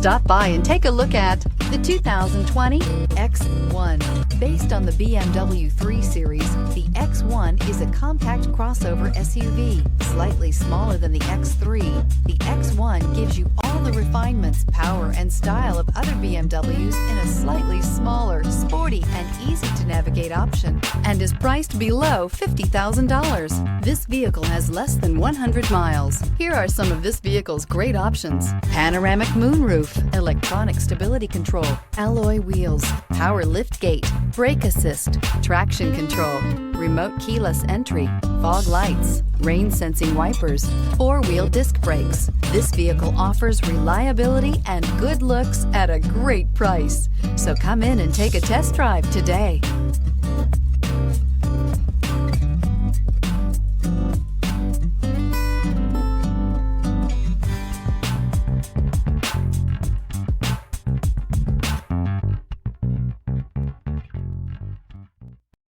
Stop by and take a look at the 2020 X1. Based on the BMW 3 Series, the X1 is a compact crossover SUV, slightly smaller than the X3. The X1 gives you all the refinements, power, and style of other BMWs in a slightly smaller, sporty, and easy-to-navigate option, and is priced below $50,000. This vehicle has less than 100 miles. Here are some of this vehicle's great options: panoramic moonroof, electronic stability control, alloy wheels, power liftgate, brake assist, traction control, remote keyless entry, fog lights, rain sensing wipers, four-wheel disc brakes. This vehicle offers reliability and good looks at a great price. So come in and take a test drive today.